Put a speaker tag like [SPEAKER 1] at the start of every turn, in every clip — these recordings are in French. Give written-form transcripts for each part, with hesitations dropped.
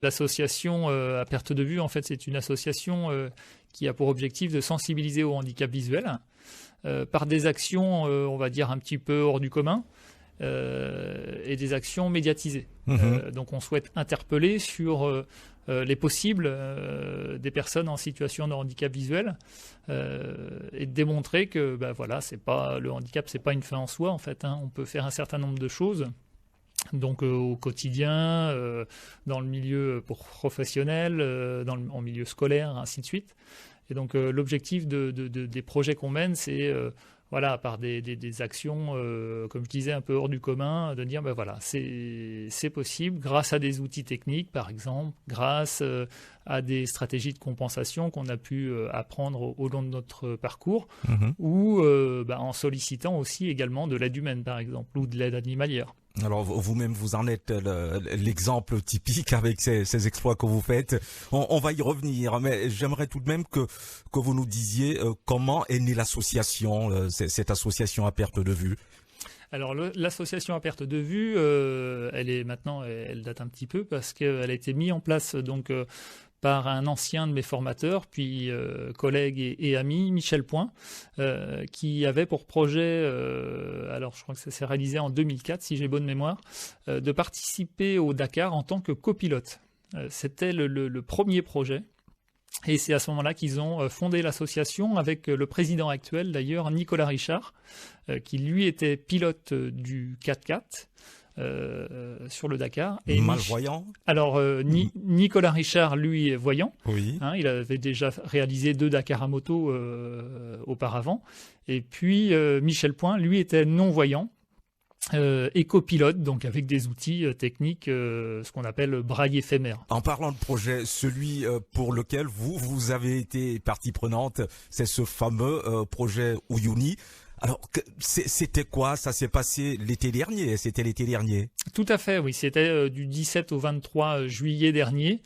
[SPEAKER 1] L'association à perte de vue, en fait, c'est une association qui a pour objectif de sensibiliser au handicap visuel par des actions, on va dire, un petit peu hors du commun et des actions médiatisées. Donc on souhaite interpeller sur les possibles des personnes en situation de handicap visuel et démontrer que le handicap, c'est pas une fin en soi, en fait. On peut faire un certain nombre de choses. Donc au quotidien, dans le milieu professionnel, en milieu scolaire, ainsi de suite. Et donc l'objectif des projets qu'on mène, c'est par des actions, comme je disais, un peu hors du commun, de dire c'est possible grâce à des outils techniques, par exemple, grâce à des stratégies de compensation qu'on a pu apprendre au long de notre parcours, ou en sollicitant aussi également de l'aide humaine, par exemple, ou de l'aide animalière.
[SPEAKER 2] Alors vous-même, vous en êtes l'exemple typique avec ces exploits que vous faites. On va y revenir, mais j'aimerais tout de même que vous nous disiez comment est née l'association, cette association à perte de vue.
[SPEAKER 1] Alors l'association à perte de vue, elle date un petit peu parce qu'elle a été mise en place par un ancien de mes formateurs, puis collègue et ami, Michel Point, qui avait pour projet, alors je crois que ça s'est réalisé en 2004, si j'ai bonne mémoire, de participer au Dakar en tant que copilote. C'était le premier projet. Et c'est à ce moment-là qu'ils ont fondé l'association avec le président actuel, d'ailleurs, Nicolas Richard, qui lui était pilote du 4x4. Sur le Dakar.
[SPEAKER 2] Et malvoyant.
[SPEAKER 1] Alors Nicolas Richard, lui, est voyant.
[SPEAKER 2] Oui.
[SPEAKER 1] Il avait déjà réalisé 2 Dakar à moto auparavant. Et puis Michel Point, lui, était non-voyant et copilote, donc avec des outils techniques, ce qu'on appelle braille éphémère.
[SPEAKER 2] En parlant de projet, celui pour lequel vous avez été partie prenante, c'est ce fameux projet Uyuni. Alors, c'était quoi? Ça s'est passé l'été dernier, c'était l'été dernier.
[SPEAKER 1] Tout à fait, oui. C'était du 17 au 23 juillet dernier.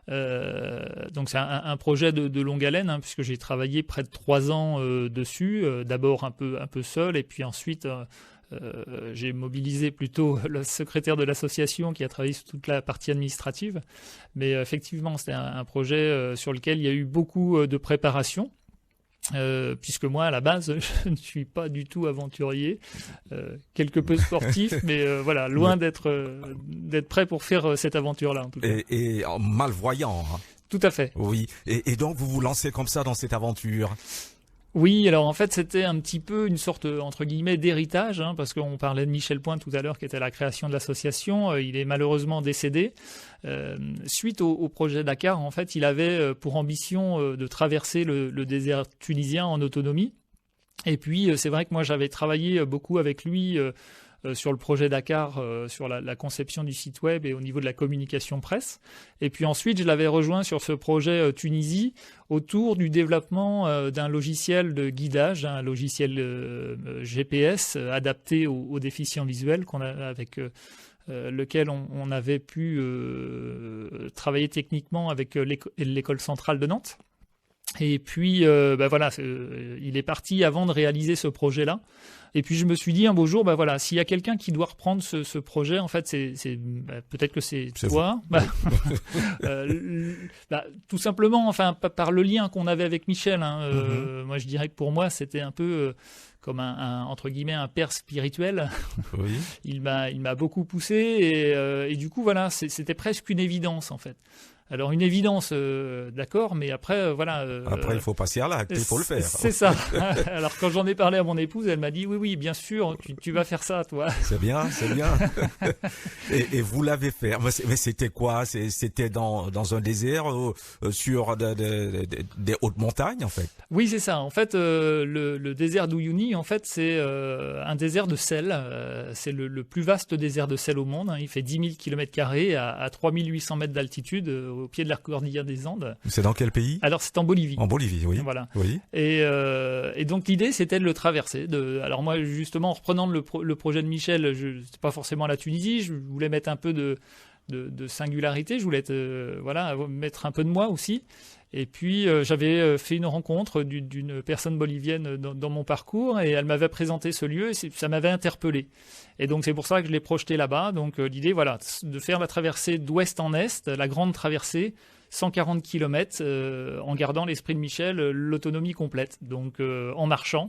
[SPEAKER 1] Donc c'est un projet de longue haleine, puisque j'ai travaillé près de 3 ans dessus. D'abord un peu seul, et puis ensuite j'ai mobilisé plutôt le secrétaire de l'association qui a travaillé sur toute la partie administrative. Mais effectivement, c'était un projet sur lequel il y a eu beaucoup de préparation. Puisque moi à la base je ne suis pas du tout aventurier, quelque peu sportif, mais loin d'être prêt pour faire cette aventure-là en tout cas.
[SPEAKER 2] Et malvoyant.
[SPEAKER 1] Tout à fait.
[SPEAKER 2] Oui. Et donc vous vous lancez comme ça dans cette aventure.
[SPEAKER 1] Oui, alors en fait c'était un petit peu une sorte entre guillemets d'héritage, parce qu'on parlait de Michel Point tout à l'heure qui était à la création de l'association. Il est malheureusement décédé. Suite au projet Dakar, en fait, il avait pour ambition de traverser le désert tunisien en autonomie. Et puis c'est vrai que moi j'avais travaillé beaucoup avec lui sur le projet Dakar, sur la conception du site web et au niveau de la communication presse. Et puis ensuite, je l'avais rejoint sur ce projet Tunisie autour du développement d'un logiciel de guidage, un logiciel GPS adapté aux déficients visuels avec lequel on avait pu travailler techniquement avec l'école centrale de Nantes. Et puis, il est parti avant de réaliser ce projet-là. Et puis, je me suis dit un beau jour, s'il y a quelqu'un qui doit reprendre ce projet, en fait, peut-être que c'est toi. Tout simplement, par le lien qu'on avait avec Michel. Moi, je dirais que pour moi, c'était un peu comme entre guillemets un père spirituel.
[SPEAKER 2] Oui.
[SPEAKER 1] Il m'a beaucoup poussé et du coup, c'était presque une évidence, en fait. Alors une évidence, d'accord, mais après,
[SPEAKER 2] après, il faut passer à l'acte, il faut le faire.
[SPEAKER 1] C'est ça. Alors quand j'en ai parlé à mon épouse, elle m'a dit oui, bien sûr, tu vas faire ça, toi.
[SPEAKER 2] C'est bien. et vous l'avez fait. Mais c'était quoi? C'était dans un désert, sur des hautes montagnes, en fait.
[SPEAKER 1] Oui, c'est ça. En fait, le désert d'Uyuni, en fait, c'est un désert de sel. C'est le plus vaste désert de sel au monde. Il fait 10 000 km² à 3800 mètres d'altitude. Au pied de la cordillère des Andes.
[SPEAKER 2] C'est dans quel pays?
[SPEAKER 1] Alors c'est en Bolivie.
[SPEAKER 2] En Bolivie, oui.
[SPEAKER 1] Voilà.
[SPEAKER 2] Oui.
[SPEAKER 1] Et donc l'idée c'était de le traverser. Alors moi justement en reprenant le projet de Michel, c'était pas forcément la Tunisie. Je voulais mettre un peu de singularité. Je voulais mettre un peu de moi aussi. Et puis j'avais fait une rencontre d'une personne bolivienne dans mon parcours et elle m'avait présenté ce lieu et ça m'avait interpellé. Et donc c'est pour ça que je l'ai projeté là-bas. Donc l'idée, de faire la traversée d'ouest en est, la grande traversée, 140 km, en gardant l'esprit de Michel, l'autonomie complète. Donc en marchant,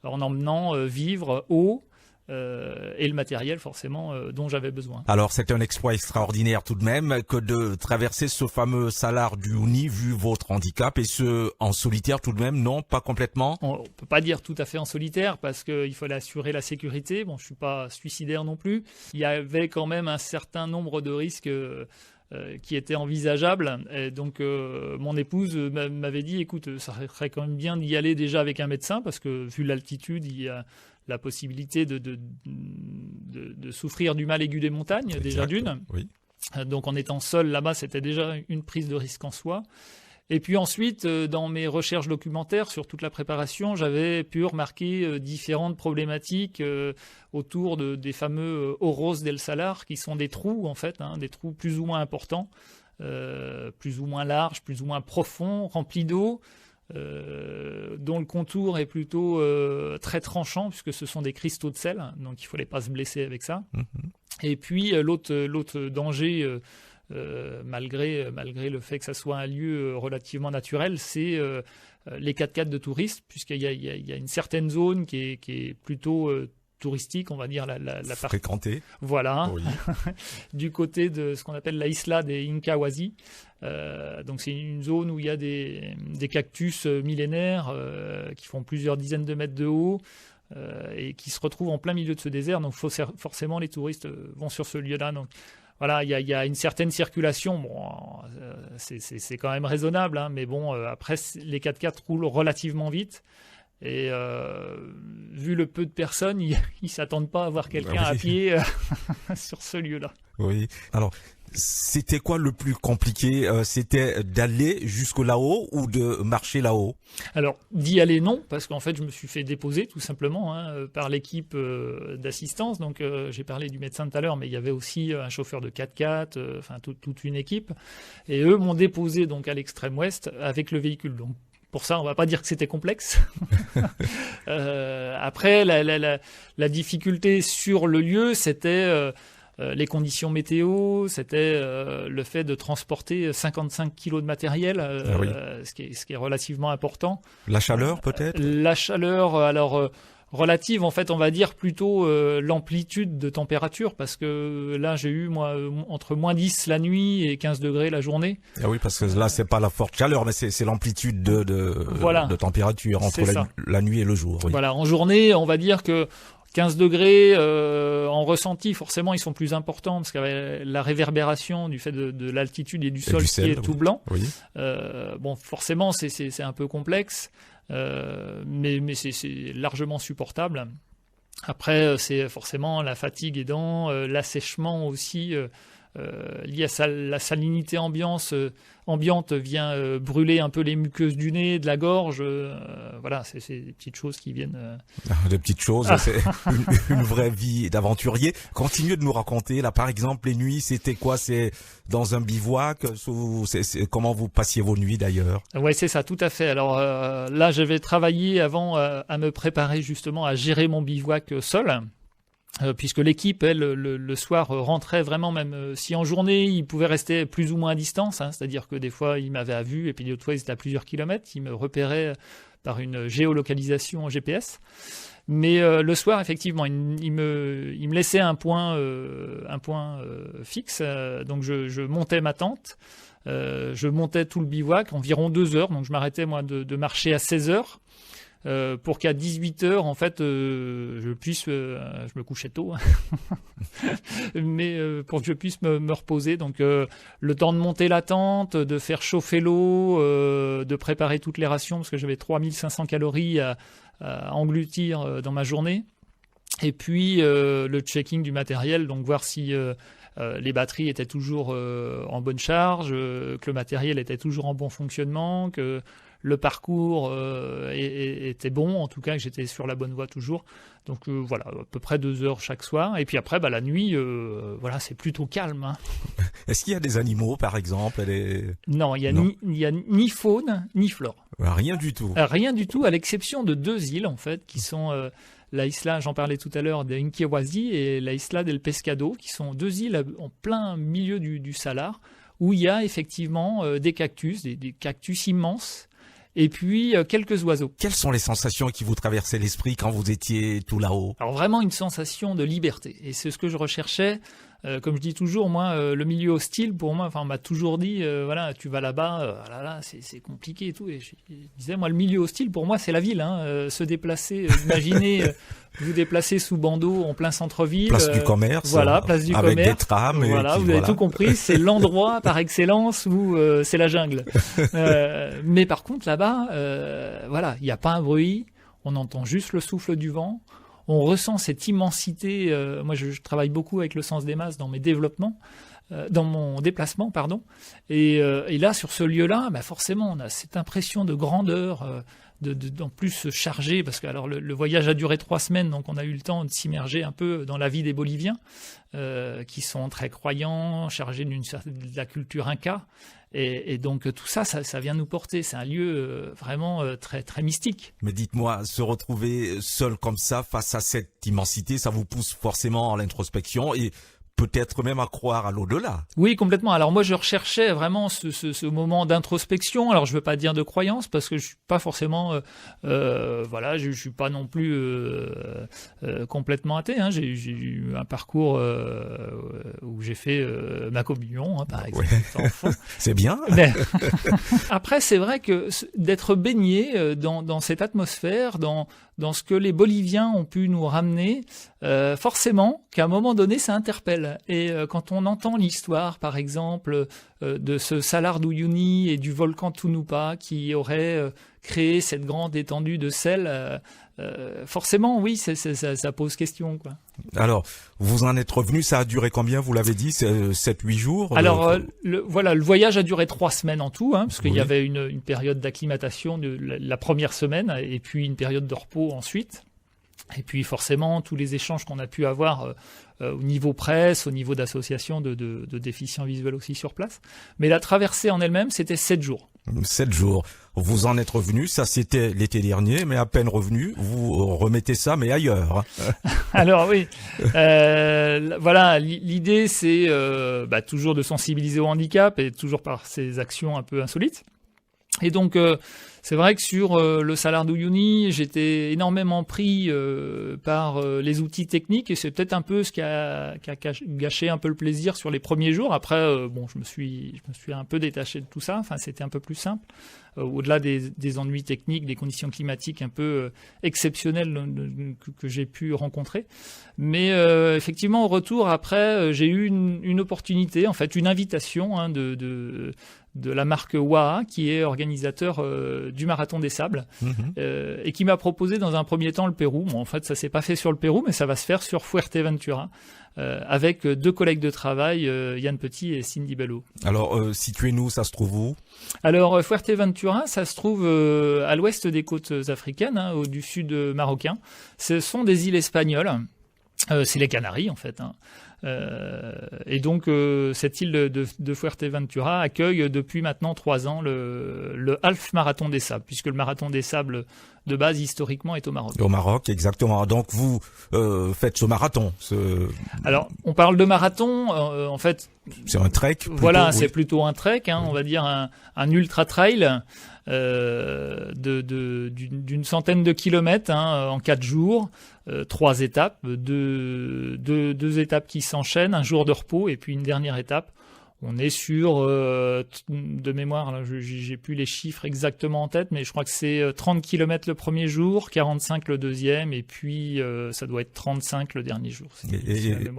[SPEAKER 1] en emmenant vivres, eau, et le matériel forcément dont j'avais besoin.
[SPEAKER 2] Alors c'est un exploit extraordinaire tout de même que de traverser ce fameux Salar du Uyuni vu votre handicap, et ce en solitaire tout de même, non, pas complètement?
[SPEAKER 1] On peut pas dire tout à fait en solitaire parce qu'il fallait assurer la sécurité. Bon, je suis pas suicidaire non plus. Il y avait quand même un certain nombre de risques qui étaient envisageables. Et donc mon épouse m'avait dit, écoute, ça serait quand même bien d'y aller déjà avec un médecin parce que vu l'altitude, il y a la possibilité de souffrir du mal aigu des montagnes, exact, déjà d'une.
[SPEAKER 2] Oui.
[SPEAKER 1] Donc en étant seul là-bas, c'était déjà une prise de risque en soi. Et puis ensuite, dans mes recherches documentaires sur toute la préparation, j'avais pu remarquer différentes problématiques autour des fameux Horos del Salar, qui sont des trous en fait, des trous plus ou moins importants, plus ou moins larges, plus ou moins profonds, remplis d'eau, dont le contour est plutôt très tranchant puisque ce sont des cristaux de sel, donc il ne fallait pas se blesser avec ça. Et puis l'autre danger, malgré le fait que ça soit un lieu relativement naturel, c'est les 4x4 de touristes, puisqu'il y a une certaine zone qui est plutôt touristique, on va dire la
[SPEAKER 2] fréquentée.
[SPEAKER 1] Voilà,
[SPEAKER 2] oui.
[SPEAKER 1] Du côté de ce qu'on appelle la Isla des Incahuasi. Donc c'est une zone où il y a des cactus millénaires qui font plusieurs dizaines de mètres de haut et qui se retrouvent en plein milieu de ce désert. Donc forcément les touristes vont sur ce lieu-là. Donc voilà, il y a une certaine circulation. Bon, c'est quand même raisonnable, mais bon, après les 4x4 roulent relativement vite. Et vu le peu de personnes, ils s'attendent pas à voir quelqu'un à pied sur ce lieu-là.
[SPEAKER 2] Oui. Alors, c'était quoi le plus compliqué? C'était d'aller jusque là-haut ou de marcher là-haut?
[SPEAKER 1] Alors, d'y aller, non, parce qu'en fait, je me suis fait déposer tout simplement par l'équipe d'assistance. Donc, j'ai parlé du médecin tout à l'heure, mais il y avait aussi un chauffeur de 4x4, enfin toute une équipe. Et eux m'ont déposé donc à l'extrême ouest avec le véhicule. Donc, pour ça, on va pas dire que c'était complexe. Après, la difficulté sur le lieu, c'était les conditions météo, c'était le fait de transporter 55 kilos de matériel,
[SPEAKER 2] oui.
[SPEAKER 1] ce qui est relativement important.
[SPEAKER 2] La chaleur, peut-être?
[SPEAKER 1] La chaleur, alors relative, en fait, on va dire plutôt l'amplitude de température, parce que là, j'ai eu, moi, entre moins 10 la nuit et 15 degrés la journée.
[SPEAKER 2] Ah oui, parce que là, c'est pas la forte chaleur, mais c'est l'amplitude de température entre la nuit et le jour. Oui.
[SPEAKER 1] Voilà, en journée, on va dire que 15 degrés en ressenti, forcément, ils sont plus importants parce que la réverbération du fait de l'altitude et du sol qui est tout blanc.
[SPEAKER 2] Oui.
[SPEAKER 1] Bon, forcément, c'est un peu complexe. Mais c'est largement supportable. Après, c'est forcément la fatigue aidant, l'assèchement aussi lié à la salinité ambiante vient brûler un peu les muqueuses du nez, de la gorge. Voilà, c'est des petites choses qui viennent.
[SPEAKER 2] Des petites choses, c'est une vraie vie d'aventurier. Continuez de nous raconter. Là, par exemple, les nuits, c'était quoi? C'est dans un bivouac? Comment vous passiez vos nuits d'ailleurs?
[SPEAKER 1] Ouais, c'est ça, tout à fait. Alors là, j'avais travaillé avant à me préparer justement à gérer mon bivouac seul. Puisque l'équipe, elle, le soir, rentrait vraiment, même si en journée, ils pouvaient rester plus ou moins à distance, c'est-à-dire que des fois, ils m'avaient à vue, et puis d'autres fois, ils étaient à plusieurs kilomètres, ils me repéraient par une géolocalisation en GPS. Mais le soir, effectivement, il me laissait un point fixe, donc je montais ma tente, je montais tout le bivouac, environ 2 heures, donc je m'arrêtais, moi, de marcher à 16 heures. Pour qu'à 18h, en fait, je puisse... je me couchais tôt, mais pour que je puisse me reposer. Donc, le temps de monter la tente, de faire chauffer l'eau, de préparer toutes les rations, parce que j'avais 3500 calories à engloutir dans ma journée. Et puis, le checking du matériel, donc voir si... les batteries étaient toujours en bonne charge, que le matériel était toujours en bon fonctionnement, que le parcours était bon, en tout cas que j'étais sur la bonne voie toujours. Donc voilà, à peu près 2 heures chaque soir. Et puis après, la nuit, voilà, c'est plutôt calme. Hein.
[SPEAKER 2] Est-ce qu'il y a des animaux, par exemple?
[SPEAKER 1] Non, il y a ni faune ni flore.
[SPEAKER 2] Rien du tout.
[SPEAKER 1] Rien du tout, à l'exception de 2 îles en fait, qui sont la isla, j'en parlais tout à l'heure, de Inkiawasi et la isla del Pescado, qui sont 2 îles en plein milieu du Salar, où il y a effectivement des cactus, des cactus immenses. Et puis quelques oiseaux.
[SPEAKER 2] Quelles sont les sensations qui vous traversaient l'esprit quand vous étiez tout là-haut?
[SPEAKER 1] Alors vraiment une sensation de liberté. Et c'est ce que je recherchais. Comme je dis toujours, moi, le milieu hostile, pour moi, on m'a toujours dit, voilà, tu vas là-bas, c'est compliqué et tout. Et je disais, moi, le milieu hostile, pour moi, c'est la ville. Hein, se déplacer, imaginez vous déplacer sous bandeau en plein centre-ville.
[SPEAKER 2] Place du commerce.
[SPEAKER 1] Voilà, place du
[SPEAKER 2] avec
[SPEAKER 1] commerce.
[SPEAKER 2] Des trams.
[SPEAKER 1] Voilà, vous avez tout compris. C'est l'endroit par excellence où c'est la jungle. Mais par contre, là-bas, voilà, il n'y a pas un bruit. On entend juste le souffle du vent. On ressent cette immensité. Moi, je travaille beaucoup avec le sens des masses dans mes développements, dans mon déplacement, pardon. Et là, sur ce lieu-là, forcément, on a cette impression de grandeur, en plus chargé, parce que alors le voyage a duré 3 semaines, donc on a eu le temps de s'immerger un peu dans la vie des Boliviens, qui sont très croyants, chargés de la culture inca. Et donc tout ça vient nous porter. C'est un lieu vraiment très très mystique.
[SPEAKER 2] Mais dites-moi, se retrouver seul comme ça face à cette immensité, ça vous pousse forcément à l'introspection et peut-être même à croire à l'au-delà.
[SPEAKER 1] Oui, complètement. Alors moi, je recherchais vraiment ce moment d'introspection. Alors je veux pas dire de croyance parce que je suis pas forcément, voilà, je suis pas non plus complètement athée. Hein. J'ai eu un parcours où j'ai fait ma communion, hein, par exemple.
[SPEAKER 2] Ouais. C'est bien.
[SPEAKER 1] Mais après, c'est vrai que d'être baigné dans cette atmosphère, dans ce que les Boliviens ont pu nous ramener, forcément qu'à un moment donné, ça interpelle. Et quand on entend l'histoire, par exemple, de ce Salar d'Uyuni et du volcan Tunupa qui aurait créé cette grande étendue de sel, forcément, oui, ça pose question, quoi.
[SPEAKER 2] Alors, vous en êtes revenu, ça a duré combien, vous l'avez dit, 7-8 jours?
[SPEAKER 1] Alors, le voyage a duré 3 semaines en tout, hein, parce qu'il y avait une période d'acclimatation de la première semaine, et puis une période de repos ensuite. Et puis forcément, tous les échanges qu'on a pu avoir au niveau presse, au niveau d'associations de déficients visuels aussi sur place. Mais la traversée en elle-même, c'était 7 jours.
[SPEAKER 2] 7 jours. Vous en êtes revenu, ça c'était l'été dernier, mais à peine revenu, vous remettez ça, mais ailleurs.
[SPEAKER 1] Alors oui, voilà, l'idée c'est toujours de sensibiliser au handicap et toujours par ces actions un peu insolites. Et donc, c'est vrai que sur le Salar d'Uyuni, j'étais énormément pris par les outils techniques et c'est peut-être un peu ce qui a gâché un peu le plaisir sur les premiers jours. Après, je me suis un peu détaché de tout ça. Enfin, c'était un peu plus simple. Au-delà des ennuis techniques, des conditions climatiques un peu exceptionnelles que j'ai pu rencontrer. Mais effectivement, au retour, après, j'ai eu une opportunité, en fait, une invitation de la marque WAA, qui est organisateur du Marathon des Sables, et qui m'a proposé dans un premier temps le Pérou. Bon, en fait, ça s'est pas fait sur le Pérou, mais ça va se faire sur Fuerteventura, avec 2 collègues de travail, Yann Petit et Cindy Bello.
[SPEAKER 2] Alors, situez-nous, ça se trouve où?
[SPEAKER 1] Alors, Fuerteventura, ça se trouve à l'ouest des côtes africaines, hein, du sud marocain. Ce sont des îles espagnoles. C'est les Canaries, en fait, hein. Et donc cette île de Fuerteventura accueille depuis maintenant 3 ans le Half Marathon des Sables, puisque le Marathon des Sables de base historiquement est au Maroc.
[SPEAKER 2] Au Maroc, exactement. Donc vous faites ce marathon.
[SPEAKER 1] Alors on parle de marathon, en fait.
[SPEAKER 2] C'est un trek. Plutôt,
[SPEAKER 1] voilà,
[SPEAKER 2] oui.
[SPEAKER 1] C'est plutôt un trek, hein, on va dire un ultra trail d'une centaine de kilomètres, hein, en 4 jours. 3 étapes, deux étapes qui s'enchaînent, un jour de repos et puis une dernière étape. On est sur, de mémoire, là, j'ai plus les chiffres exactement en tête, mais je crois que c'est 30 km le premier jour, 45 le deuxième, et puis ça doit être 35 le dernier jour.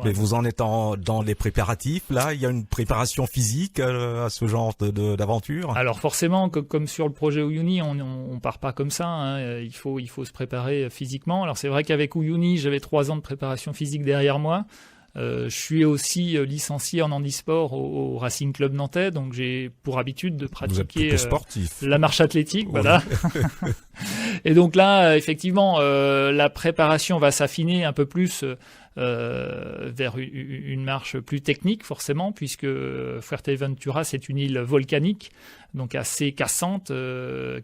[SPEAKER 2] Mais vous en êtes dans les préparatifs, là? Il y a une préparation physique à ce genre d'aventure?
[SPEAKER 1] Alors forcément, comme sur le projet Uyuni, on part pas comme ça, hein. Il faut se préparer physiquement. Alors c'est vrai qu'avec Uyuni, j'avais 3 ans de préparation physique derrière moi. Je suis aussi licencié en handisport au Racing Club Nantais, donc j'ai pour habitude de pratiquer la marche athlétique, oui. Voilà. Et donc là, effectivement, la préparation va s'affiner un peu plus vers une marche plus technique, forcément, puisque Fuerteventura, c'est une île volcanique, donc assez cassante,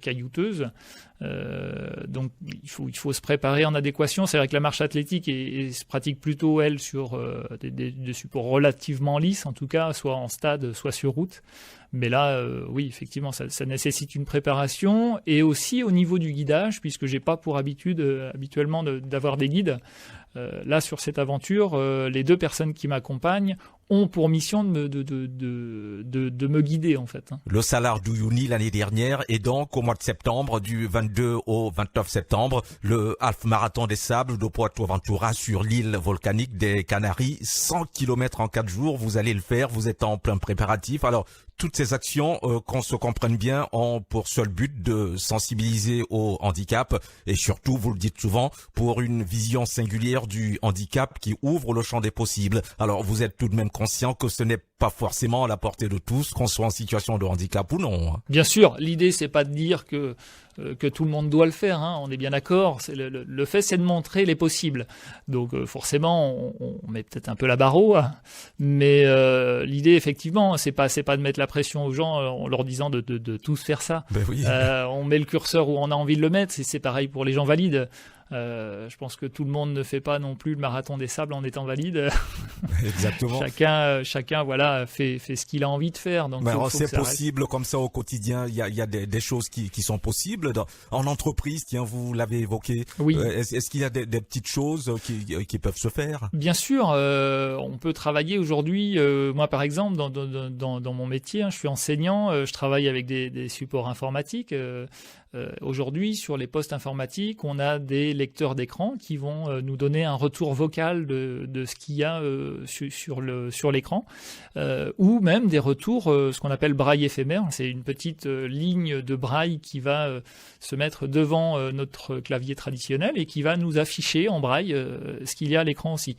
[SPEAKER 1] caillouteuse. Donc il faut se préparer en adéquation. C'est vrai que la marche athlétique se pratique plutôt, elle, sur des supports relativement lisses, en tout cas, soit en stade, soit sur route. Mais là, oui, effectivement, ça nécessite une préparation, et aussi au niveau du guidage, puisque j'ai pas pour habitude habituellement d'avoir des guides. Là, sur cette aventure, les 2 personnes qui m'accompagnent ont pour mission de me guider, en fait.
[SPEAKER 2] Le Salar d'Uyuni l'année dernière, et donc au mois de septembre, du 22 au 29 septembre, le Half Marathon des Sables de Fuerteventura sur l'île volcanique des Canaries, 100 km en 4 jours, vous allez le faire, vous êtes en plein préparatif. Alors, toutes ces actions, qu'on se comprenne bien, ont pour seul but de sensibiliser au handicap, et surtout, vous le dites souvent, pour une vision singulière du handicap qui ouvre le champ des possibles. Alors, vous êtes tout de même conscient que ce n'est pas forcément à la portée de tous, qu'on soit en situation de handicap ou non.
[SPEAKER 1] Bien sûr, l'idée, c'est pas de dire que tout le monde doit le faire, hein, on est bien d'accord. Le fait, c'est de montrer les possibles. Donc forcément, on met peut-être un peu la barre haut, hein, mais l'idée, effectivement, c'est pas de mettre la pression aux gens en leur disant de tous faire ça.
[SPEAKER 2] Ben oui.
[SPEAKER 1] On met le curseur où on a envie de le mettre. C'est pareil pour les gens valides. Je pense que tout le monde ne fait pas non plus le marathon des sables en étant valide.
[SPEAKER 2] Exactement.
[SPEAKER 1] Chacun voilà, fait ce qu'il a envie de faire. Donc
[SPEAKER 2] c'est possible comme ça au quotidien. Il y a des choses qui sont possibles en entreprise. Tiens, vous l'avez évoqué.
[SPEAKER 1] Oui.
[SPEAKER 2] Est-ce qu'il y a des petites choses qui peuvent se faire?
[SPEAKER 1] Bien sûr, on peut travailler aujourd'hui. Moi, par exemple, dans mon métier, hein, je suis enseignant. Je travaille avec des supports informatiques. Aujourd'hui, sur les postes informatiques, on a des lecteurs d'écran qui vont nous donner un retour vocal de ce qu'il y a sur l'écran, ou même des retours, ce qu'on appelle braille éphémère. C'est une petite ligne de braille qui va se mettre devant notre clavier traditionnel et qui va nous afficher en braille ce qu'il y a à l'écran aussi.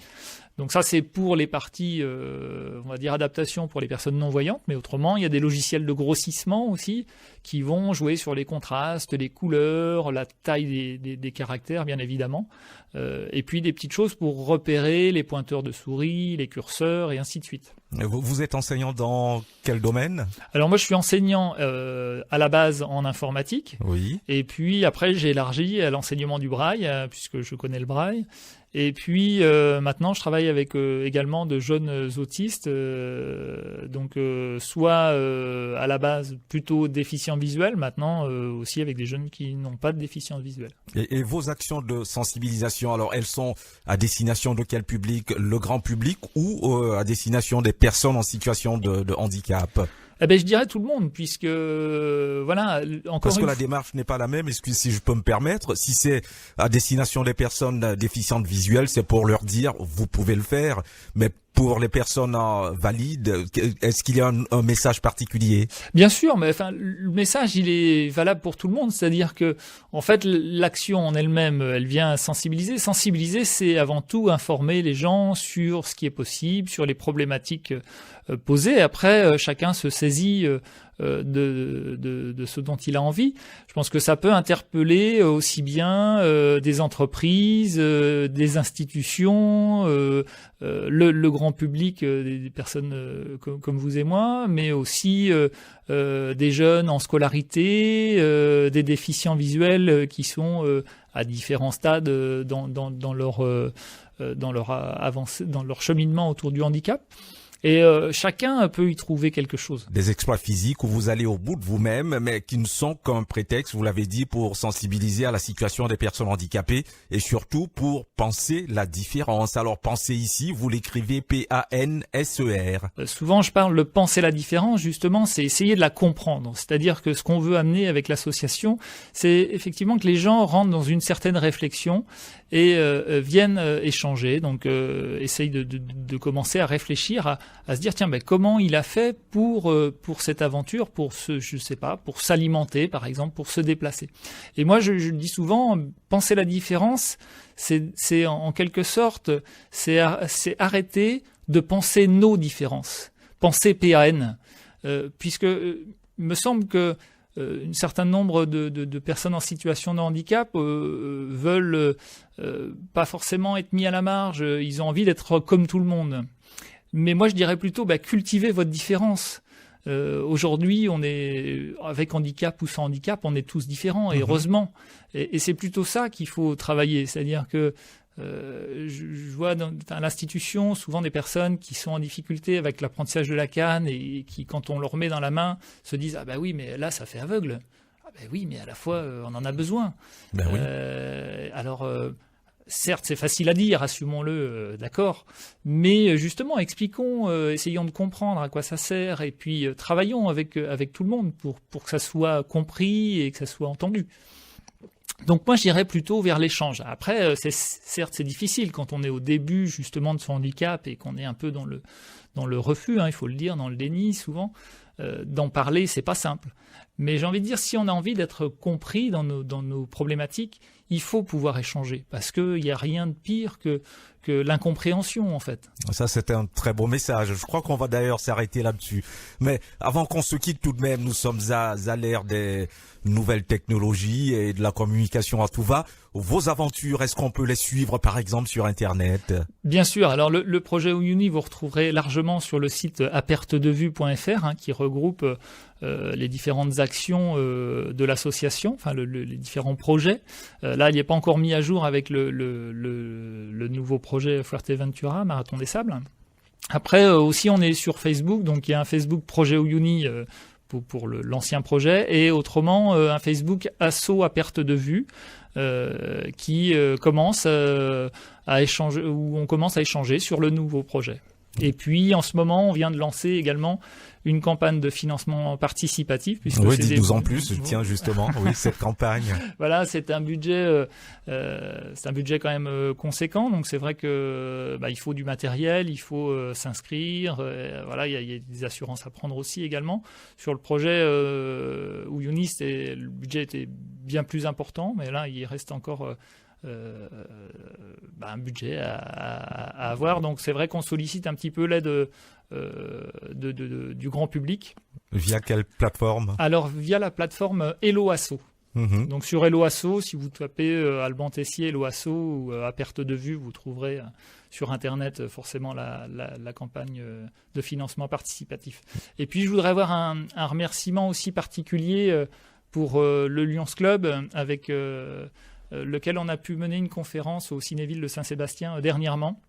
[SPEAKER 1] Donc ça, c'est pour les parties, on va dire, adaptation pour les personnes non-voyantes, mais autrement, il y a des logiciels de grossissement aussi qui vont jouer sur les contrastes, les couleurs, la taille des caractères, bien évidemment, et puis des petites choses pour repérer les pointeurs de souris, les curseurs, et ainsi de suite.
[SPEAKER 2] Vous êtes enseignant dans quel domaine?
[SPEAKER 1] Alors moi, je suis enseignant à la base en informatique,
[SPEAKER 2] oui.
[SPEAKER 1] Et puis après, j'ai élargi à l'enseignement du braille, puisque je connais le braille. Et puis maintenant, je travaille avec également de jeunes autistes, donc soit à la base plutôt déficients visuels, maintenant aussi avec des jeunes qui n'ont pas de déficience visuelle.
[SPEAKER 2] Et vos actions de sensibilisation, alors elles sont à destination de quel public? Le grand public ou à destination des personnes en situation de handicap?
[SPEAKER 1] Eh ben, je dirais tout le monde, puisque voilà, encore
[SPEAKER 2] parce que la démarche n'est pas la même. Si je peux me permettre, si c'est à destination des personnes déficientes visuelles, c'est pour leur dire vous pouvez le faire, mais pour les personnes valides, est-ce qu'il y a un message particulier?
[SPEAKER 1] Bien sûr, mais enfin le message il est valable pour tout le monde, c'est-à-dire que en fait l'action en elle-même, elle vient sensibiliser. Sensibiliser, c'est avant tout informer les gens sur ce qui est possible, sur les problématiques posées. Après, chacun se saisit de ce dont il a envie. Je pense que ça peut interpeller aussi bien des entreprises, des institutions, le grand public, des personnes comme vous et moi, mais aussi des jeunes en scolarité, des déficients visuels qui sont à différents stades dans leur avancée, dans leur cheminement autour du handicap. Et chacun peut y trouver quelque chose.
[SPEAKER 2] Des exploits physiques où vous allez au bout de vous-même, mais qui ne sont qu'un prétexte, vous l'avez dit, pour sensibiliser à la situation des personnes handicapées et surtout pour penser la différence. Alors penser ici, vous l'écrivez P-A-N-S-E-R.
[SPEAKER 1] Souvent je parle de penser la différence, justement, c'est essayer de la comprendre. C'est-à-dire que ce qu'on veut amener avec l'association, c'est effectivement que les gens rentrent dans une certaine réflexion et viennent échanger, donc essayent de commencer à réfléchir à se dire tiens comment il a fait pour cette aventure, pour pour s'alimenter par exemple, pour se déplacer. Et moi je dis souvent, penser la différence, c'est en quelque sorte c'est arrêter de penser nos différences, penser PAN, puisque il me semble que un certain nombre de personnes en situation de handicap veulent pas forcément être mis à la marge, ils ont envie d'être comme tout le monde. Mais moi je dirais plutôt cultivez votre différence. Aujourd'hui, on est avec handicap ou sans handicap, on est tous différents, et heureusement. Et c'est plutôt ça qu'il faut travailler, c'est-à-dire que je vois à l'institution souvent des personnes qui sont en difficulté avec l'apprentissage de la canne et qui, quand on leur met dans la main, se disent « Ah bah oui, mais là, ça fait aveugle. » Ah bah oui, mais à la fois, on en a besoin.
[SPEAKER 2] Ben oui.
[SPEAKER 1] Alors, certes, c'est facile à dire, assumons-le, d'accord, mais justement, expliquons, essayons de comprendre à quoi ça sert et puis travaillons avec tout le monde pour que ça soit compris et que ça soit entendu. Donc moi, j'irais plutôt vers l'échange. Après, certes, c'est difficile quand on est au début justement de son handicap et qu'on est un peu dans le refus, il faut le dire, dans le déni souvent. D'en parler, c'est pas simple. Mais j'ai envie de dire, si on a envie d'être compris dans nos problématiques, il faut pouvoir échanger, parce qu'il n'y a rien de pire que l'incompréhension, en fait.
[SPEAKER 2] Ça, c'était un très beau message. Je crois qu'on va d'ailleurs s'arrêter là-dessus. Mais avant qu'on se quitte, tout de même, nous sommes à l'ère des nouvelles technologies et de la communication à tout va. Vos aventures, est-ce qu'on peut les suivre, par exemple, sur Internet?
[SPEAKER 1] Bien sûr. Alors, le projet Uyuni, vous retrouverez largement sur le site apertedevue.fr, qui regroupe les différentes actions de l'association, enfin les différents projets. Là, il n'est pas encore mis à jour avec le nouveau projet Fuerteventura, Marathon des Sables. Après, aussi, on est sur Facebook, donc il y a un Facebook Projet Uyuni pour l'ancien projet, et autrement un Facebook Asso à perte de vue, qui commence à échanger, où on commence à échanger sur le nouveau projet. Et puis en ce moment, on vient de lancer également une campagne de financement participatif.
[SPEAKER 2] Oui, dites-nous en plus, tiens justement, oui, cette campagne.
[SPEAKER 1] Voilà, c'est un budget quand même conséquent, donc c'est vrai que il faut du matériel, il faut s'inscrire, voilà, il y a des assurances à prendre aussi également. Sur le projet Uyuni, le budget était bien plus important, mais là il reste encore un budget à avoir, donc c'est vrai qu'on sollicite un petit peu l'aide du grand public.
[SPEAKER 2] Via quelle plateforme?
[SPEAKER 1] Alors via la plateforme Hello Asso. Donc sur Hello Asso, si vous tapez Alban Tessier Hello Asso ou à perte de vue, vous trouverez sur internet forcément la campagne de financement participatif. Et puis je voudrais avoir un remerciement aussi particulier pour le Lions Club, avec lequel on a pu mener une conférence au Cinéville de Saint-Sébastien dernièrement,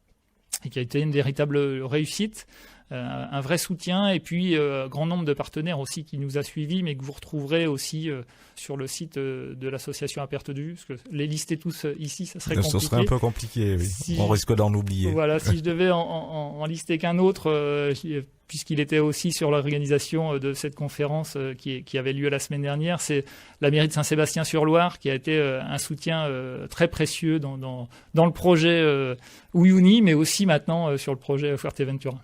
[SPEAKER 1] et qui a été une véritable réussite, un vrai soutien, et puis grand nombre de partenaires aussi qui nous a suivis, mais que vous retrouverez aussi sur le site de l'association à perte de vue, parce que les lister tous ici, ça serait compliqué.
[SPEAKER 2] Ce serait un peu compliqué, oui. On risque d'en oublier.
[SPEAKER 1] Voilà, si je devais en lister qu'un autre, puisqu'il était aussi sur l'organisation de cette conférence qui avait lieu la semaine dernière, c'est la mairie de Saint-Sébastien-sur-Loire, qui a été un soutien très précieux dans le projet Uyuni, mais aussi maintenant sur le projet Fuerteventura.